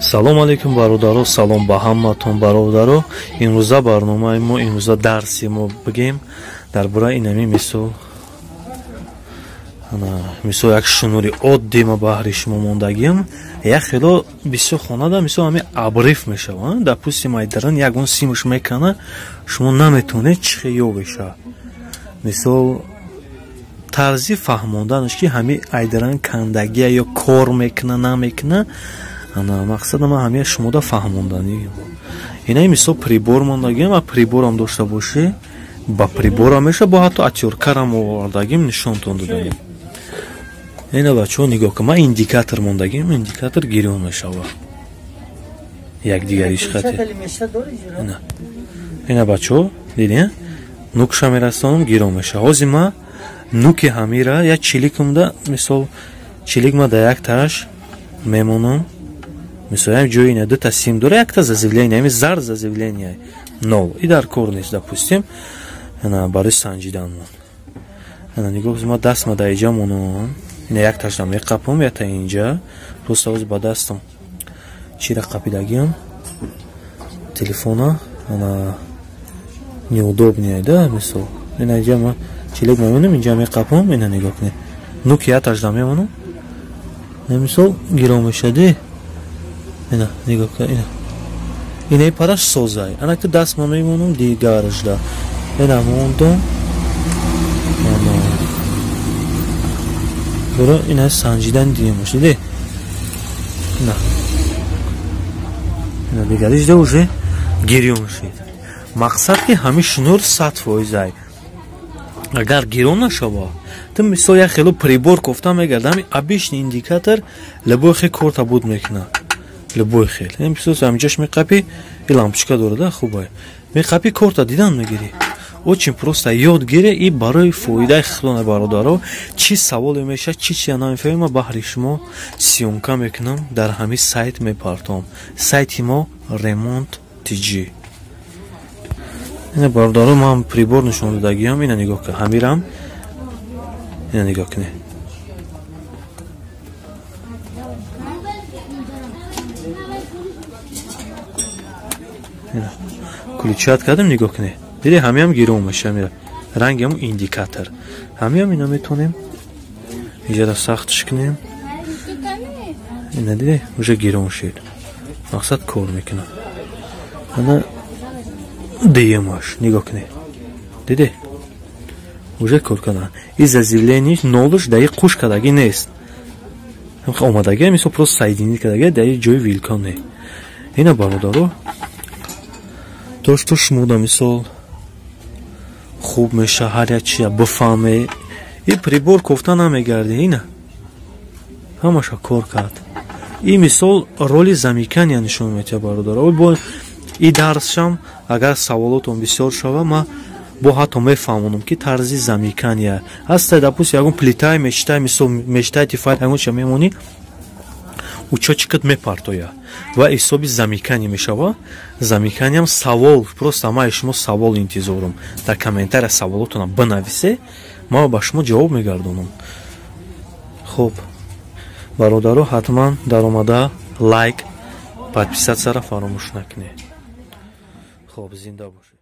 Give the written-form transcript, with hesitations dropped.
Салом алейкум бародаро, салом ба ҳаматон бародаро. Имрӯза барномаи мо, имрӯза дарси мо бигем дар бораи инами мисол як шунури оддӣ ма баҳри шумо мондагиам. Як хело бисёр хонада мисол ҳами абриф мешава. Дар пӯсти майдаран ягон симуш мекана, шумо наметонед чӣ ёбеша. Мисол тарзи фаҳмонданаш ки ҳами айдаран кандагия ё кор мекуна намекуна. Мақсад ма ҳамия шумода фаҳмондани. Инаи мисол прибор мондагиам, а приборам дошта бошӣ, ба прибора меша, бо ҳатто атёркарам овардагим, нишонтон додагим. Ина бачаҳо нигоҳ кун, ма индикатор мондагим, индикатор гирён мешава. Якдигариш хати. Ина бачаҳо дидин, нукша мерасонам, гирён меша. Ҳозир ма нуки ҳамира як чиликумда, мисол чиликма да як таш мемонам. Мисол ҳам ҷои ина дута сим дора, якта зазивление, ҳами зар зазивление 0. И дар кор нест, допустим. Ана барои санҷидан мон. Ана нигоҳ ма дастма да иҷа монам. Ина як ташда меқапам, як та инҷа. Просто ҳозир ба дастам чира қапидагиам. Телефона ана неудобнее, да, мисол. Ина иҷа ма чилик мемонам, инҷа меқапам, ина нигоҳ кунед. Нуки як ташда мемонам. Мисол гирон мешади. Ина нигоҳ кун, ина. Инаи параш созай. Ана ки даст ма мемонам дигарашда. Ина мондам. Ана. Бора ина санҷидан диемаш, диди? Ина. Ина дигаришда уже гирён шид. Мақсад ки ҳами шунур 100%. Агар гирон нашава, ту мисол як хело прибор кофта мегарда, ҳами обичный индикатор любой хел корта буд мекуна. Любой хел. Ин мисол ҳамҷаш меқапи, и лампочка дора, да, хубай. Меқапи корта дидан мегири. Очень просто ёд гире и барои фоидаи хилона бародаро чӣ саволе меша, чӣ намефаҳима баҳри шумо сиёмка мекунам, дар ҳами сайт мепартом. Сайти мо Remont TG. Ина бародаро ман прибор нишон додагиам, ина нигоҳ кун. Ҳамирам. Ина нигоҳ кунед. Ключат кардам, нигоҳ кунед. Диди ҳамиам гирон меша, мира. Рангам индикатор. Ҳамиам ина метонем. Иҷара сахтш кунем. Ина диди, уже гирон шид. Мақсад кор мекуна. Ана диемаш, нигоҳ кунед. Диди? Уже кор кана. Из зазивлениеш нолуш даи қуш кадаги нест. Омадаги мисол просто сайдини кадаги даи ҷои вилкон не. Ина бародаро то, что шмуда мисол хуб меша, ҳар як чия бифаҳме. И прибор кофта намегарди, ина ҳамаша кор кард. И мисол роли замикания нишон метия бародаро. Бо и дарсшам агар саволотон бисёр шава, ма бо ҳатто мефаҳмонам ки тарзи замикания аста, допустим ягон плитай мечтай, мисол мечтай тифай ягон ча мемони учочкат мепартоя ва ҳисоби замикани мешава. Замиканиам савол, просто ма шумо савол интизорум. Дар комментария саволотона бинависе, ма ба шумо ҷавоб мегардонам. Хуб, бародаро ҳатман дар омада лайк, подписатсияро фаромӯш накунед. Хуб, зинда бошед.